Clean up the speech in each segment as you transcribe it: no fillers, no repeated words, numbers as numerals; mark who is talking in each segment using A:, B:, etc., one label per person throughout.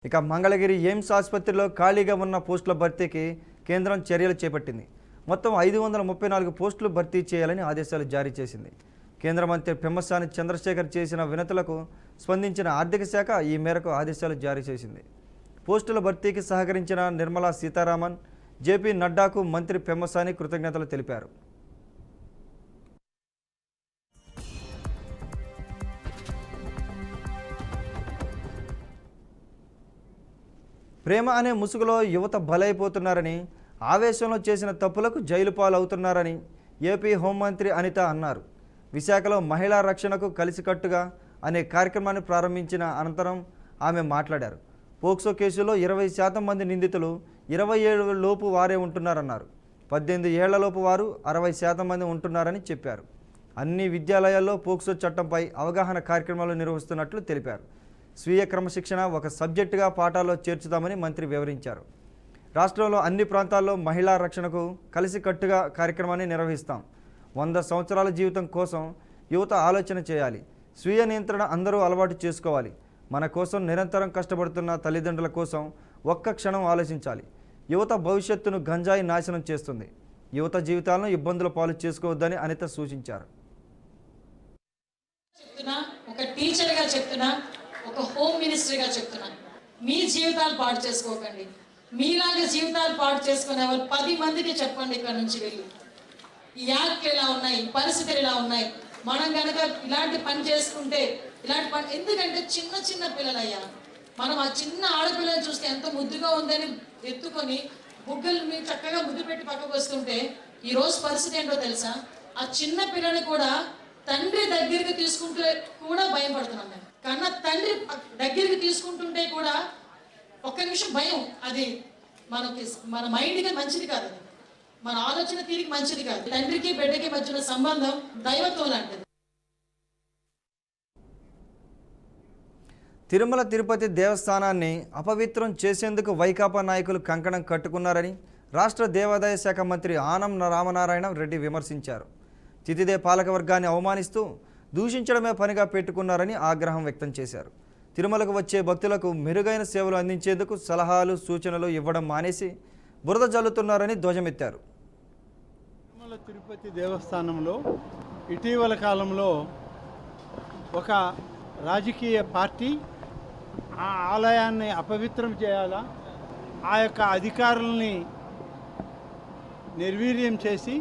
A: ఇక మంగళగిరి ఎయిమ్స్ ఆసుపత్రిలో ఖాళీగా ఉన్న పోస్టుల భర్తీకి కేంద్రం చర్యలు చేపట్టింది. మొత్తం 534 పోస్టులు భర్తీ చేయాలని ఆదేశాలు జారీ చేసింది. కేంద్ర మంత్రి పెమ్మసాని చంద్రశేఖర్ చేసిన వినతులకు స్పందించిన ఆర్థిక శాఖ ఈ మేరకు ఆదేశాలు జారీ చేసింది. పోస్టుల భర్తీకి సహకరించిన నిర్మలా సీతారామన్, జేపీ నడ్డాకు మంత్రి పెమ్మసాని కృతజ్ఞతలు తెలిపారు. ప్రేమ అనే ముసుగులో యువత బలైపోతున్నారని, ఆవేశంలో చేసిన తప్పులకు జైలు పాలవుతున్నారని ఏపీ హోంమంత్రి అనిత అన్నారు. విశాఖలో మహిళా రక్షణకు కలిసికట్టుగా అనే కార్యక్రమాన్ని ప్రారంభించిన అనంతరం ఆమె మాట్లాడారు. పోక్సో కేసులో 20% మంది నిందితులు 27 లోపు వారే ఉంటున్నారన్నారు. 18 ఏళ్లలోపు వారు 60% మంది ఉంటున్నారని చెప్పారు. అన్ని విద్యాలయాల్లో పోక్సో చట్టంపై అవగాహన కార్యక్రమాలు నిర్వహిస్తున్నట్లు తెలిపారు. స్వీయ క్రమశిక్షణ ఒక సబ్జెక్టుగా పాఠాల్లో చేర్చుదామని మంత్రి వివరించారు. రాష్ట్రంలో అన్ని ప్రాంతాల్లో మహిళా రక్షణకు కలిసికట్టుగా కార్యక్రమాన్ని నిర్వహిస్తాం. 100 సంవత్సరాల జీవితం కోసం యువత ఆలోచన చేయాలి. స్వీయ నియంత్రణ అందరూ అలవాటు చేసుకోవాలి. మన కోసం నిరంతరం కష్టపడుతున్న తల్లిదండ్రుల కోసం ఒక్క క్షణం ఆలోచించాలి. యువత భవిష్యత్తును గంజాయి నాశనం చేస్తుంది. యువత జీవితాలను ఇబ్బందుల పాలు చేసుకోవద్దని అనిత సూచించారు.
B: ఒక టీచర్గా చెప్తున్నా, ఒక హోమ్ మినిస్టర్గా చెప్తున్నా, మీ జీవితాలు పాడు చేసుకోకండి. మీలాగా జీవితాలు పాడు చేసుకునే వాళ్ళు 10 మందికి చెప్పండి. ఇక్కడ నుంచి వెళ్ళి ఈ యాక్ట్లు ఎలా ఉన్నాయి, పరిస్థితులు ఎలా ఉన్నాయి, మనం కనుక ఇలాంటి పని చేసుకుంటే ఇలాంటి పని ఎందుకంటే చిన్న చిన్న పిల్లలయ్యా, మనం ఆ చిన్న ఆడపిల్లని చూస్తే ఎంత ముద్దుగా ఉందని ఎత్తుకొని బుగ్గలు మీరు చక్కగా ముద్దు పెట్టి పక్కకు వస్తుంటే ఈ రోజు పరిస్థితి ఏంటో తెలుసా? ఆ చిన్న పిల్లని కూడా తండ్రి దగ్గరికి తీసుకుంటే కూడా భయం పడుతున్నాం మేము. కన్నా తండ్రి దగ్గరికి తీసుకుంటుంటే కూడా ఒక్క నిమిషం భయం. అది మనకి మన మైండ్కి మంచిది కాదు, అది మన ఆలోచన తీరికి మంచిది కాదు. తండ్రికి బిడ్డకి మధ్యన సంబంధం దైవత్వం లాంటిది.
A: తిరుమల తిరుపతి దేవస్థానాన్ని అపవిత్రం చేసేందుకు వైకాపా నాయకులు కంకణం కట్టుకున్నారని రాష్ట్ర దేవాదాయ శాఖ మంత్రి ఆనం రామనారాయణ రెడ్డి విమర్శించారు. తితిదే పాలకవర్గాన్ని అవమానిస్తూ దూషించడమే పనిగా పెట్టుకున్నారని ఆగ్రహం వ్యక్తం చేశారు. తిరుమలకు వచ్చే భక్తులకు మెరుగైన సేవలు అందించేందుకు సలహాలు, సూచనలు ఇవ్వడం మానేసి బురద జల్లుతున్నారని ధ్వజమెత్తారు.
C: తిరుమల తిరుపతి దేవస్థానంలో ఇటీవల కాలంలో ఒక రాజకీయ పార్టీ ఆ ఆలయాన్ని అపవిత్రం చేయాలా, ఆ యొక్క అధికారుల్ని నిర్వీర్యం చేసి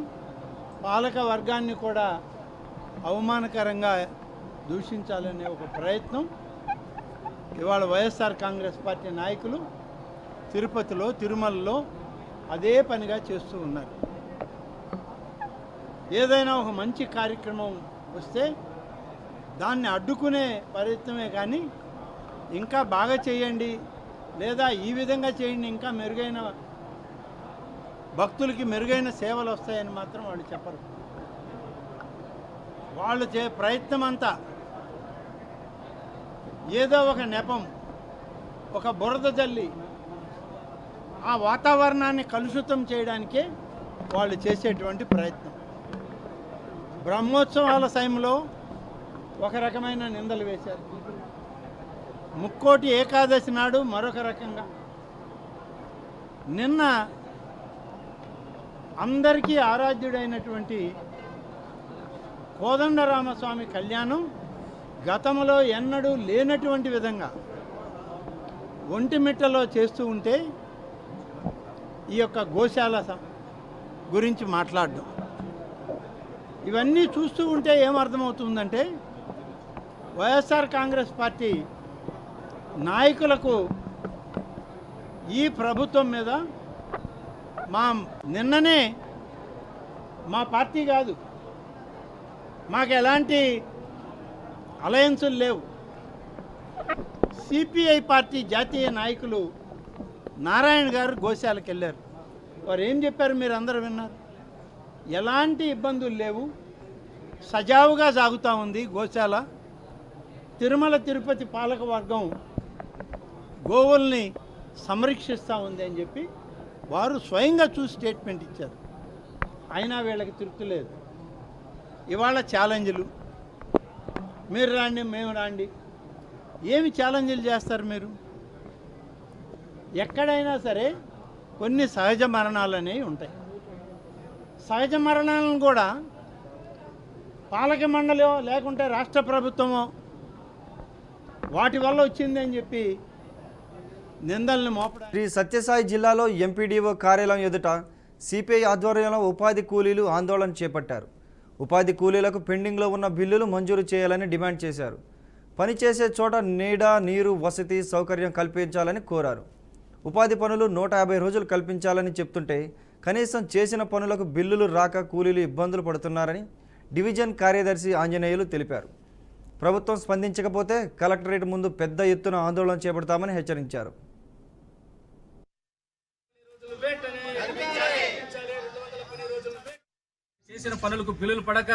C: పాలక వర్గాన్ని కూడా అవమానకరంగా దూషించాలనే ఒక ప్రయత్నం ఇవాళ వైఎస్ఆర్ కాంగ్రెస్ పార్టీ నాయకులు తిరుపతిలో, తిరుమలలో అదే పనిగా చేస్తూ ఉన్నారు. ఏదైనా ఒక మంచి కార్యక్రమం వస్తే దాన్ని అడ్డుకునే ప్రయత్నమే కానీ ఇంకా బాగా చేయండి లేదా ఈ విధంగా చేయండి, ఇంకా మెరుగైన భక్తులకి మెరుగైన సేవలు వస్తాయని మాత్రం వాళ్ళు చెప్పరు. వాళ్ళు ప్రయత్నం అంతా ఏదో ఒక నెపం, ఒక బురద జల్లి ఆ వాతావరణాన్ని కలుషితం చేయడానికే వాళ్ళు చేసేటువంటి ప్రయత్నం. బ్రహ్మోత్సవాల సమయంలో ఒక రకమైన నిందలు వేశారు, ముక్కోటి ఏకాదశి నాడు మరొక రకంగా. నిన్న అందరికీ ఆరాధ్యుడైనటువంటి కోదండరామస్వామి కళ్యాణం గతంలో ఎన్నడూ లేనటువంటి విధంగా ఒంటిమిట్టలో చేస్తూ ఉంటే ఈ యొక్క గోశాల గురించి మాట్లాడడం, ఇవన్నీ చూస్తూ ఉంటే ఏమర్థమవుతుందంటే వైఎస్ఆర్ కాంగ్రెస్ పార్టీ నాయకులకు ఈ ప్రభుత్వం మీద నిన్ననే మా పార్టీ కాదు, మాకు ఎలాంటి అలయన్సులు లేవు, సిపిఐ పార్టీ జాతీయ నాయకులు నారాయణ గారు గోశాలకు వెళ్ళారు. వారు ఏం చెప్పారు మీరు అందరూ విన్నారు. ఎలాంటి ఇబ్బందులు లేవు, సజావుగా సాగుతూ ఉంది గోశాల. తిరుమల తిరుపతి పాలక వర్గం గోవుల్ని సంరక్షిస్తూ ఉంది అని చెప్పి వారు స్వయంగా చూసి స్టేట్మెంట్ ఇచ్చారు. అయినా వీళ్ళకి తృప్తి లేదు. ఇవాళ ఛాలెంజ్లు, మీరు రాండి మేము రాండి, ఏమి ఛాలెంజ్లు చేస్తారు మీరు? ఎక్కడైనా సరే కొన్ని సహజ మరణాలు అనేవి ఉంటాయి. సహజ మరణాలను కూడా పాలక మండలి లేకుంటే రాష్ట్ర ప్రభుత్వమో వాటి వల్ల వచ్చింది అని చెప్పి నిందల్ని మోపడం.
A: శ్రీ సత్యసాయి జిల్లాలో ఎంపీడీఓ కార్యాలయం ఎదుట సిపిఐ ఆధ్వర్యంలో ఉపాధి కూలీలు ఆందోళన చేపట్టారు. ఉపాధి కూలీలకు పెండింగ్లో ఉన్న బిల్లులు మంజూరు చేయాలని డిమాండ్ చేశారు. పనిచేసే చోట నీడ, నీరు, వసతి సౌకర్యం కల్పించాలని కోరారు. ఉపాధి పనులు 150 రోజులు కల్పించాలని చెప్తుంటే కనీసం చేసిన పనులకు బిల్లులు రాక కూలీలు ఇబ్బందులు పడుతున్నారని డివిజన్ కార్యదర్శి ఆంజనేయులు తెలిపారు. ప్రభుత్వం స్పందించకపోతే కలెక్టరేట్ ముందు పెద్ద ఎత్తున ఆందోళన చేపడతామని హెచ్చరించారు.
D: చేసిన పనులకు బిల్లులు పడక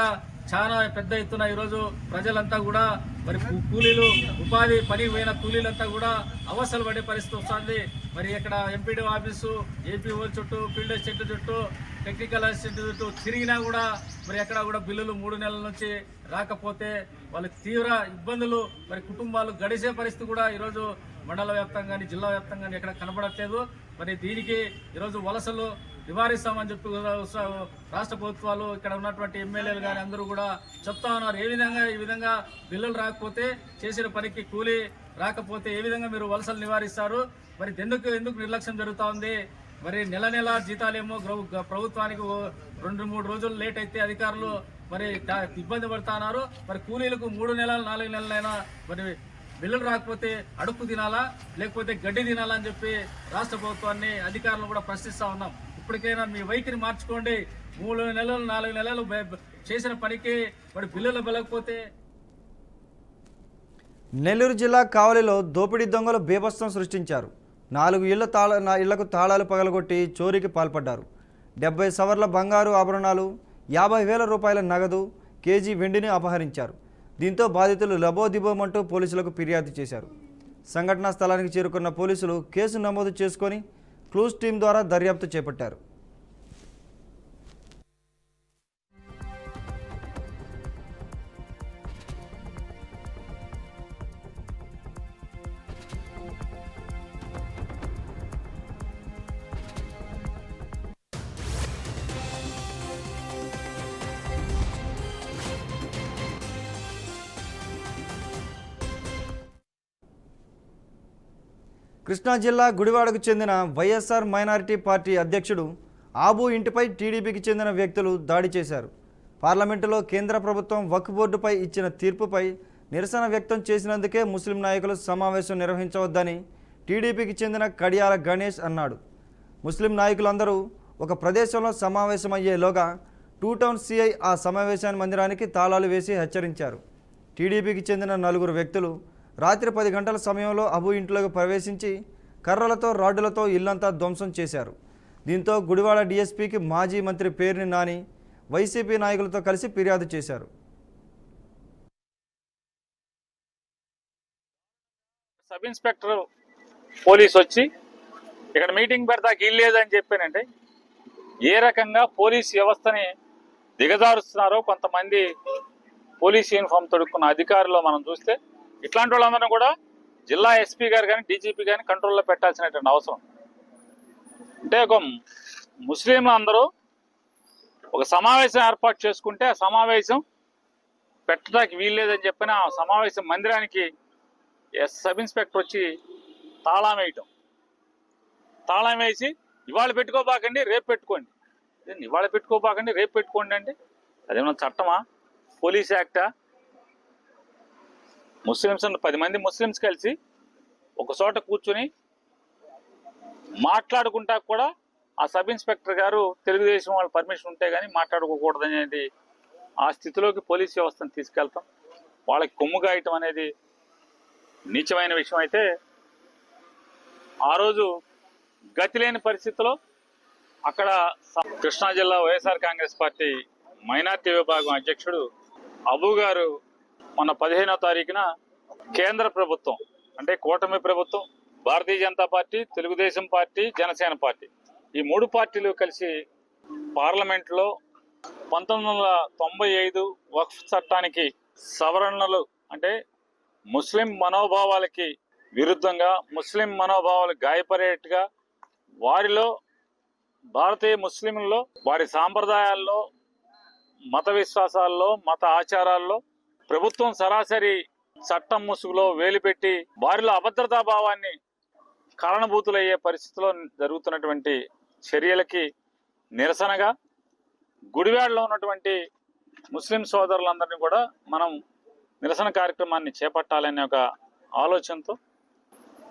D: చాలా పెద్ద ఎత్తున ఈరోజు ప్రజలంతా కూడా మరి కూలీలు ఉపాధి పని పోయిన కూలీలంతా కూడా అవసరం పడే పరిస్థితి వస్తుంది. మరి ఇక్కడ ఎంపీడీ ఆఫీసు, ఏపీఓ చుట్టూ, ఫీల్డ్ అసిస్టెంట్ చుట్టూ, టెక్నికల్ అసిస్టెంట్ చుట్టూ తిరిగినా కూడా మరి ఎక్కడ కూడా బిల్లులు 3 నెలల నుంచి రాకపోతే వాళ్ళ తీవ్ర ఇబ్బందులు, మరి కుటుంబాలు గడిచే పరిస్థితి కూడా ఈరోజు మండల వ్యాప్తంగా కానీ జిల్లా వ్యాప్తంగా కానీ ఎక్కడ కనబడట్లేదు. మరి దీనికి ఈరోజు వలసలు నివారిస్తామని చెప్పి రాష్ట్ర ప్రభుత్వాలు, ఇక్కడ ఉన్నటువంటి ఎమ్మెల్యేలు కానీ అందరూ కూడా చెప్తా ఉన్నారు. ఈ విధంగా బిల్లులు రాకపోతే, చేసిన పనికి కూలీ రాకపోతే ఏ విధంగా మీరు వలసలు నివారిస్తారు? మరి ఎందుకు నిర్లక్ష్యం జరుగుతూ ఉంది? మరి నెల జీతాలేమో ప్రభుత్వానికి 2-3 రోజులు లేట్ అయితే అధికారులు మరి ఇబ్బంది పడుతున్నారు. మరి కూలీలకు 3 నెలలు 4 నెలలైనా మరి బిల్లులు రాకపోతే అడుక్కు తినాలా లేకపోతే గడ్డి తినాలా అని చెప్పి రాష్ట్ర ప్రభుత్వాన్ని, అధికారులను కూడా ప్రశ్నిస్తా ఉన్నాం. ఇప్పటికైనా మీ వైఖరి మార్చుకోండి. 3 నెలలు 4 నెలలు చేసిన పనికి మరి బిల్లులు వెళ్ళకపోతే.
A: నెల్లూరు జిల్లా కావలిలో దోపిడీ దొంగలు బీభత్సం సృష్టించారు. 4 ఇళ్లకు తాళాలు పగలగొట్టి చోరీకి పాల్పడ్డారు. 70 సవర్ల బంగారు ఆభరణాలు, 50,000 రూపాయల నగదు, కేజీ వెండిని అపహరించారు. దీంతో బాధితులు లబోదిబోమంటూ పోలీసులకు ఫిర్యాదు చేశారు. సంఘటనా స్థలానికి చేరుకున్న పోలీసులు కేసు నమోదు చేసుకొని క్లూస్ టీం ద్వారా దర్యాప్తు చేపట్టారు. కృష్ణా జిల్లా గుడివాడకు చెందిన వైఎస్ఆర్ మైనారిటీ పార్టీ అధ్యక్షుడు ఆబు ఇంటిపై టీడీపీకి చెందిన వ్యక్తులు దాడి చేశారు. పార్లమెంటులో కేంద్ర ప్రభుత్వం వక్ఫ్ బోర్డుపై ఇచ్చిన తీర్పుపై నిరసన వ్యక్తం చేసినందుకే ముస్లిం నాయకులు సమావేశం నిర్వహించవద్దని టీడీపీకి చెందిన కడియాల గణేష్ అన్నాడు. ముస్లిం నాయకులందరూ ఒక ప్రదేశంలో సమావేశమయ్యేలోగా 2 టౌన్ సిఐ ఆ సమావేశాన్ని మందిరానికి తాళాలు వేసి హెచ్చరించారు. టీడీపీకి చెందిన 4 వ్యక్తులు రాత్రి 10 గంటల సమయంలో అబు ఇంట్లోకి ప్రవేశించి కర్రలతో, రాడ్డులతో ఇల్లంతా ధ్వంసం చేశారు. దీంతో గుడివాడ డీఎస్పీకి మాజీ మంత్రి పేర్ని నాని వైసీపీ నాయకులతో కలిసి ఫిర్యాదు చేశారు.
E: సబ్ ఇన్స్పెక్టర్ పోలీస్ వచ్చి ఇక్కడ మీటింగ్ పెడతాకి ఇల్లేదని చెప్పానంటే ఏ రకంగా పోలీస్ వ్యవస్థని దిగజారుస్తున్నారో కొంతమంది పోలీస్ యూనిఫామ్ తొడుక్కున్న అధికారులు మనం చూస్తే, ఇట్లాంటి వాళ్ళందరినీ కూడా జిల్లా ఎస్పీ గారు కానీ డీజీపీ కానీ కంట్రోల్లో పెట్టాల్సినటువంటి అవసరం. అంటే ఒక ముస్లింలు అందరూ ఒక సమావేశం ఏర్పాటు చేసుకుంటే ఆ సమావేశం పెట్టడానికి వీల్లేదని చెప్పిన ఆ సమావేశం మందిరానికి సబ్ ఇన్స్పెక్టర్ వచ్చి తాళం వేయటం, తాళం వేసి ఇవాళ పెట్టుకోబాకండి రేపు పెట్టుకోండి, ఇవాళ పెట్టుకోబాకండి రేపు పెట్టుకోండి అంటే అదేమన్నా చట్టమా? పోలీస్ యాక్టా? ముస్లిమ్స్ 10 మంది ముస్లిమ్స్ కలిసి ఒక చోట కూర్చుని మాట్లాడుకుంటా కూడా ఆ సబ్ ఇన్స్పెక్టర్ గారు తెలుగుదేశం వాళ్ళ పర్మిషన్ ఉంటే కానీ మాట్లాడుకోకూడదు అనేది ఆ స్థితిలోకి పోలీస్ వ్యవస్థను తీసుకెళ్తాం. వాళ్ళకి కొమ్ము గాయటం అనేది నీచమైన విషయం. అయితే ఆ రోజు గతి లేని పరిస్థితిలో అక్కడ కృష్ణా జిల్లా వైఎస్ఆర్ కాంగ్రెస్ పార్టీ మైనార్టీ విభాగం అధ్యక్షుడు అబు గారు మొన్న 15వ తారీఖున కేంద్ర ప్రభుత్వం అంటే కూటమి ప్రభుత్వం, భారతీయ జనతా పార్టీ, తెలుగుదేశం పార్టీ, జనసేన పార్టీ ఈ 3 పార్టీలు కలిసి పార్లమెంట్లో 1995 వక్ఫ్ చట్టానికి సవరణలు అంటే ముస్లిం మనోభావాలకి విరుద్ధంగా ముస్లిం మనోభావాలు గాయపడేట్టుగా వారిలో భారతీయ ముస్లింల్లో వారి సాంప్రదాయాల్లో మత విశ్వాసాల్లో మత ఆచారాల్లో ప్రభుత్వం సరాసరి చట్టం ముసుగులో వేలుపెట్టి వారిలో అభద్రతా భావాన్ని కారణభూతులయ్యే పరిస్థితిలో జరుగుతున్నటువంటి చర్యలకి నిరసనగా గుడివాడలో ఉన్నటువంటి ముస్లిం సోదరులందరినీ కూడా మనం నిరసన కార్యక్రమాన్ని చేపట్టాలనే ఒక ఆలోచనతో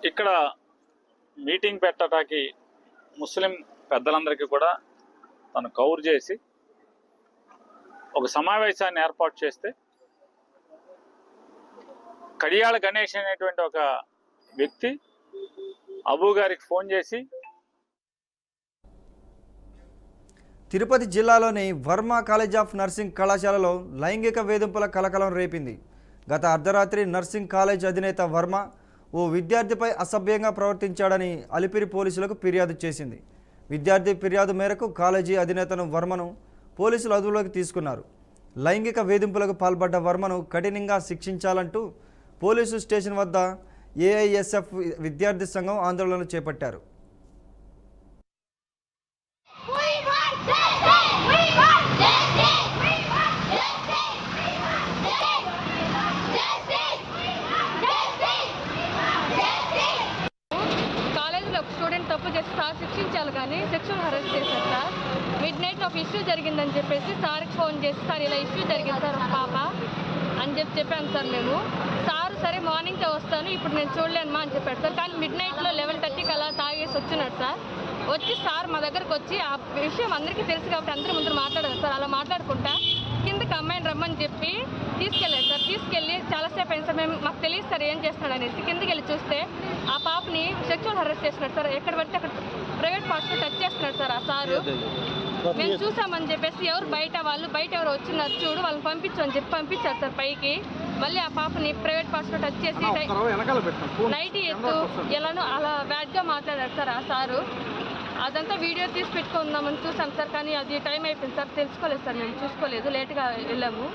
E: ఇక్కడ మీటింగ్ పెట్టడానికి ముస్లిం పెద్దలందరికీ కూడా తను కౌరు చేసి ఒక సమావేశాన్ని ఏర్పాటు చేస్తే కడియాళ గణేష్ అనేటువంటి ఒక వ్యక్తి అబూ గారికి ఫోన్ చేసి
A: తిరుపతి జిల్లాలోని వర్మ కాలేజ్ ఆఫ్ నర్సింగ్ కళాశాలలో లైంగిక వేధింపుల కలకలం రేపింది. గత అర్ధరాత్రి నర్సింగ్ కాలేజ్ అధినేత వర్మ ఓ విద్యార్థిపై అసభ్యంగా ప్రవర్తించాడని అలిపిరి పోలీసులకు ఫిర్యాదు చేసింది. విద్యార్థి ఫిర్యాదు మేరకు కాలేజీ అధినేతను వర్మను పోలీసులు అదుపులోకి తీసుకున్నారు. లైంగిక వేధింపులకు పాల్పడ్డ వర్మను కఠినంగా శిక్షించాలంటూ పోలీసు స్టేషన్ వద్ద ఏఐఎస్ఎఫ్ విద్యార్థి సంఘం ఆందోళనలు చేపట్టారు.
F: తప్పు చేసి సార్ శిక్షించాలి కానీ సెక్షువల్ హెరాస్ చేశారు సార్. మిడ్ నైట్ ఒక ఇష్యూ జరిగిందని చెప్పేసి సార్కి ఫోన్ చేసి సార్ ఇలా ఇష్యూ జరిగింది సార్ పాప అని చెప్పాను సార్ మేము. సార్ సరే మార్నింగ్తో వస్తాను ఇప్పుడు నేను చూడలేనుమా అని చెప్పాడు సార్. కానీ మిడ్ నైట్లో 11:30కి అలా తాగేసి వచ్చినాడు సార్. వచ్చి సార్ మా దగ్గరకు వచ్చి ఆ విషయం అందరికీ తెలుసు కాబట్టి అందరి ముందు మాట్లాడారు సార్. అలా మాట్లాడుకుంటా కిందకి అమ్మాయిని రమ్మని చెప్పి తీసుకెళ్ళారు సార్. తీసుకెళ్ళి చాలాసేపు అయింది సార్. మేము మాకు తెలియదు సార్ ఏం చేస్తున్నాడు అనేసి కిందకి వెళ్ళి చూస్తే ఆ పాపని సెక్షువల్ హెరాస్ చేస్తున్నాడు సార్. ఎక్కడ పడితే అక్కడ ప్రైవేట్ పార్ట్స్లో టచ్ చేస్తున్నాడు సార్ ఆ సారు. మేము చూసామని చెప్పేసి ఎవరు బయట ఎవరు వచ్చినారు చూడు వాళ్ళని పంపించమని చెప్పి పంపించారు సార్ పైకి. మళ్ళీ ఆ పాపని ప్రైవేట్ పార్ట్స్లో టచ్ చేసి నైట్ ఎత్తు ఎలానో అలా బ్యాడ్గా మాట్లాడారు సార్ ఆ సారు. అదంతా వీడియో తీసి పెట్టుకుందామని చూసాం సార్. కానీ అది టైం అయిపోయింది సార్. తెలుసుకోలేదు సార్, మేము చూసుకోలేదు, లేట్గా వెళ్ళాము.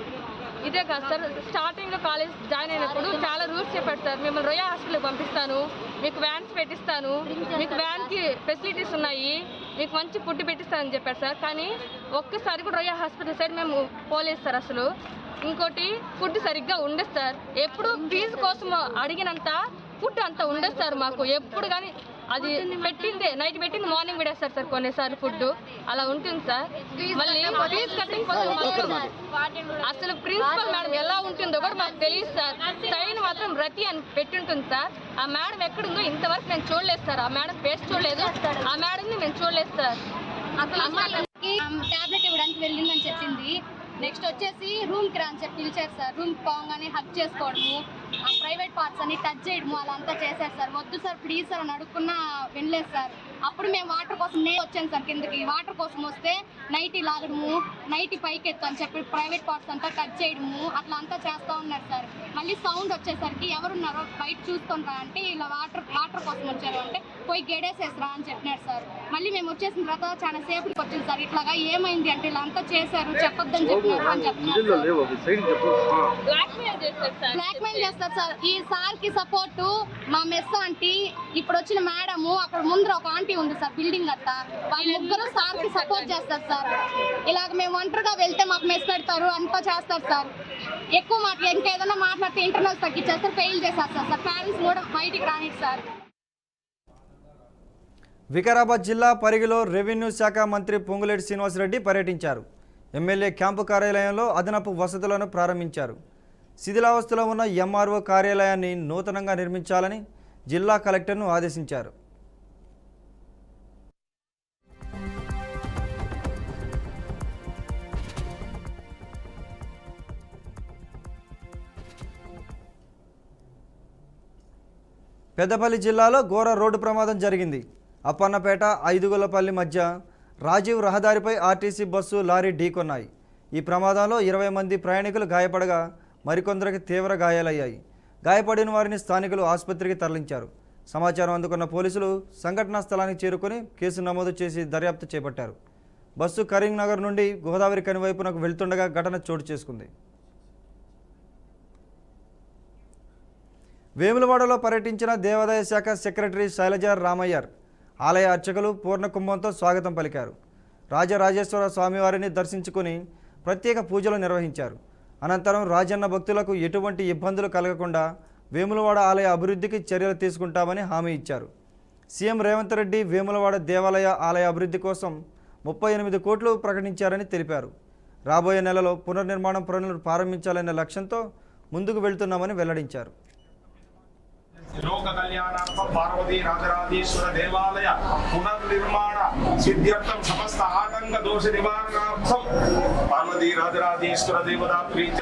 F: ఇదే కాదు సార్, స్టార్టింగ్లో కాలేజ్ జాయిన్ అయినప్పుడు చాలా రూల్స్ చెప్పాడు సార్. మిమ్మల్ని రొయ్య హాస్పిటల్కి పంపిస్తాను, మీకు వ్యాన్స్ పెట్టిస్తాను, మీకు వ్యాన్కి ఫెసిలిటీస్ ఉన్నాయి, మీకు మంచి ఫుడ్ పెట్టిస్తానని చెప్పాడు సార్. కానీ ఒక్కసారి కూడా రొయ్య హాస్పిటల్ సైడ్ మేము పోలేదు సార్ అసలు. ఇంకోటి ఫుడ్ సరిగ్గా ఉండదు సార్. ఎప్పుడు ఫీజు కోసం అడిగినంత ఫుడ్ అంత ఉండదు సార్ మాకు ఎప్పుడు. కానీ అది పెట్టిందే నైట్ పెట్టింది మార్నింగ్ పెడేస్తారు సార్ కొన్నిసార్లు ఫుడ్ అలా ఉంటుంది సార్. మళ్ళీ ఫీజు కట్టింగ్ అసలు ప్రిన్సిపల్ మేడం ఎలా ఉంటుందో కూడా మాకు తెలియదు సార్. సైన్ మాత్రం రతి అని పెట్టుంటుంది సార్. ఆ మేడం ఎక్కడుందో ఇంతవరకు నేను చూడలేదు సార్. ఆ మేడం ఫేస్ చూడలేదు, ఆ మేడంని నేను చూడలేదు సార్. అసలు
G: టాబ్లెట్ ఇవ్వడానికి వెళ్ళిందని చెప్పింది. నెక్స్ట్ వచ్చేసి రూమ్కి రా అని చెప్పి పిలిచారు సార్. రూమ్కి పోగానే హక్ చేసుకోవడము, ఆ ప్రైవేట్ పార్ట్స్ అని టచ్ చేయడము అలా అంతా చేశారు సార్. వద్దు సార్ ప్లీజ్ సార్ అని అడుక్కున్నా వినలేదు సార్. అప్పుడు మేము వాటర్ కోసం నేను వచ్చాను సార్ కిందకి. వాటర్ కోసం వస్తే నైటీ లాగడము, నైటీ పైకి ఎత్తు అని చెప్పి ప్రైవేట్ పార్ట్స్ అంతా టచ్ చేయడము అట్లా అంతా చేస్తూ ఉన్నారు సార్. మళ్ళీ సౌండ్ వచ్చేసరికి ఎవరున్నారో బయట చూసుకొని రా అంటే ఇలా వాటర్ కోసం వచ్చారు అంటే పోయి గేడేసేసరా అని చెప్పినారు సార్. మళ్ళీ మేము వచ్చేసిన తర్వాత చాలా సేపటికి వచ్చింది సార్. ఇట్లాగా ఏమైంది అంటే ఇలా అంతా చేశారు చెప్పొద్దని చెప్పినారు అని చెప్తున్నారు. బ్లాక్మెయిల్ చేస్తారు సార్. ఈ సార్ కి సపోర్టు మా మెస్ ఆంటీ, ఇప్పుడు వచ్చిన మేడము, అక్కడ ముందర ఒక ఆంటీ ఉంది సార్ బిల్డింగ్ అట్ట, వాళ్ళు ముగ్గురు సార్ కి సపోర్ట్ చేస్తారు సార్. ఇలాగ మేము ఒంటరిగా వెళ్తే మాకు మెస్ పెడతారు అంతా చేస్తారు సార్. ఎక్కువ ఇంకేదైనా మాట్లాడితే ఇంటర్నల్స్ తగ్గించేస్తారు, ఫెయిల్ చేసేస్తారు సార్. పేరెంట్స్ కూడా బయటికి రానిది సార్.
A: వికారాబాద్ జిల్లా పరిగిలో రెవెన్యూ శాఖ మంత్రి పొంగులేటి శ్రీనివాసరెడ్డి పర్యటించారు. ఎమ్మెల్యే క్యాంపు కార్యాలయంలో అదనపు వసతులను ప్రారంభించారు. శిథిలావస్థలో ఉన్న ఎంఆర్ఓ కార్యాలయాన్ని నూతనంగా నిర్మించాలని జిల్లా కలెక్టర్ను ఆదేశించారు. పెద్దపల్లి జిల్లాలో ఘోర రోడ్డు ప్రమాదం జరిగింది. అప్పన్నపేట ఐదుగులపల్లి మధ్య రాజీవ్ రహదారిపై ఆర్టీసీ బస్సు లారీ ఢీకొన్నాయి. ఈ ప్రమాదంలో 20 మంది ప్రయాణికులు గాయపడగా మరికొందరికి తీవ్ర గాయాలయ్యాయి. గాయపడిన వారిని స్థానికులు ఆసుపత్రికి తరలించారు. సమాచారం అందుకున్న పోలీసులు సంఘటనా స్థలానికి చేరుకొని కేసు నమోదు చేసి దర్యాప్తు చేపట్టారు. బస్సు కరీంనగర్ నుండి గోదావరి కని వైపునకు వెళ్తుండగా ఘటన చోటు చేసుకుంది. వేములవాడలో పర్యటించిన దేవాదాయ శాఖ సెక్రటరీ శైలజ రామయ్యర్ ఆలయ అర్చకులు పూర్ణ కుంభంతో స్వాగతం పలికారు. రాజరాజేశ్వర స్వామివారిని దర్శించుకుని ప్రత్యేక పూజలు నిర్వహించారు. అనంతరం రాజన్న భక్తులకు ఎటువంటి ఇబ్బందులు కలగకుండా వేములవాడ ఆలయ అభివృద్ధికి చర్యలు తీసుకుంటామని హామీ ఇచ్చారు. సీఎం రేవంత్ రెడ్డి వేములవాడ దేవాలయ ఆలయ అభివృద్ధి కోసం 38 కోట్లు ప్రకటించారని తెలిపారు. రాబోయే నెలలో పునర్నిర్మాణం పనులు ప్రారంభించాలనే లక్ష్యంతో ముందుకు వెళ్తున్నామని వెల్లడించారు.
H: లోక కళ్యాణార్థం పార్వతీ రాజరాజేశ్వర దేవాలయ పునర్నిర్మాణ సిద్ధ్యర్థం సమస్త ఆటంక దోష నివారణార్థం పార్వతీ రాజరాజేశ్వర దేవతా ప్రీతి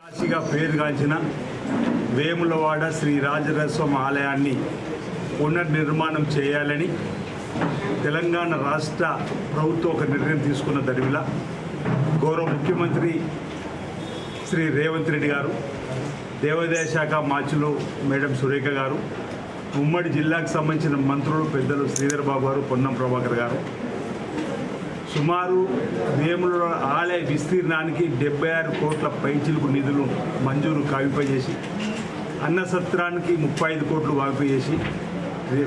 I: కాశీగా పేరుగాంచిన వేములవాడ శ్రీ రాజరాజేశ్వర ఆలయాన్ని పునర్నిర్మాణం చేయాలని తెలంగాణ రాష్ట్ర ప్రభుత్వం ఒక నిర్ణయం తీసుకున్న దరిమిలా గౌరవ ముఖ్యమంత్రి శ్రీ రేవంత్ రెడ్డి గారు, దేవాదాయ శాఖ మాచులు మేడం సురేఖ గారు, ఉమ్మడి జిల్లాకు సంబంధించిన మంత్రులు పెద్దలు శ్రీధర్ బాబు గారు, పొన్నం ప్రభాకర్ గారు సుమారు వేముల ఆలయ విస్తీర్ణానికి 76 కోట్ల పైచిలుకు నిధులు మంజూరు కావింపజేసి అన్నసత్రానికి 35 కోట్లు వాగిపోయేసి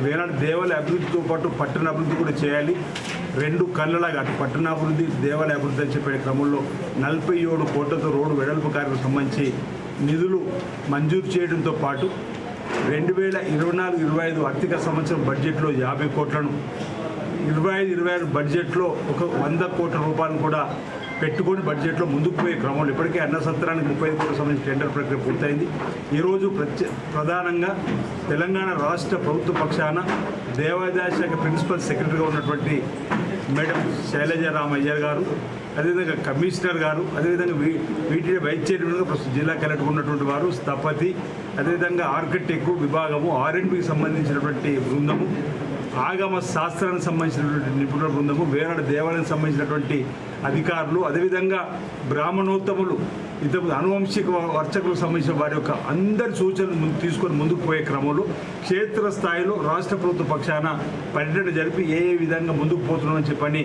I: వేలాంటి దేవాలయ అభివృద్ధితో పాటు పట్టణ అభివృద్ధి కూడా చేయాలి. 2 కళ్ళలాగా అటు పట్టణాభివృద్ధి దేవాలయ అభివృద్ధి అని చెప్పే క్రమంలో 47 కోట్లతో రోడ్డు వెడల్పు కార్యక్రమం సంబంధించి నిధులు మంజూరు చేయడంతో పాటు 2024-25 ఆర్థిక సంవత్సరం బడ్జెట్లో 50 కోట్లను 25-26 బడ్జెట్లో ఒక 100 కోట్ల రూపాయలను కూడా పెట్టుకొని బడ్జెట్లో ముందుకు పోయే క్రమంలో ఇప్పటికే అన్న సత్రానికి 35 కోట్ల సంబంధించి టెండర్ ప్రక్రియ పూర్తయింది. ఈరోజు ప్రధానంగా తెలంగాణ రాష్ట్ర ప్రభుత్వ పక్షాన దేవాదాయ శాఖ ప్రిన్సిపల్ సెక్రటరీగా ఉన్నటువంటి మేడం శైలజ రామయ్యర్ గారు, అదేవిధంగా కమిషనర్ గారు, అదేవిధంగా వీటి వైస్ చైర్మన్గా ప్రస్తుతం జిల్లా కలెక్టర్ ఉన్నటువంటి వారు, స్థపతి, అదేవిధంగా ఆర్కిటెక్ట్ విభాగము, R&Bకి సంబంధించినటువంటి బృందము, ఆగమ శాస్త్రానికి సంబంధించినటువంటి నిపుణుల బృందము, వేలాడ దేవాలయానికి సంబంధించినటువంటి అధికారులు, అదేవిధంగా బ్రాహ్మణోత్తములు, ఇతర అనువంశిక అర్చకులకు సంబంధించిన వారి యొక్క అందరి సూచనలు తీసుకొని ముందుకు పోయే క్రమంలో క్షేత్రస్థాయిలో రాష్ట్ర ప్రభుత్వ పక్షాన పర్యటన జరిపి ఏ విధంగా ముందుకు పోతున్నామని చెప్పని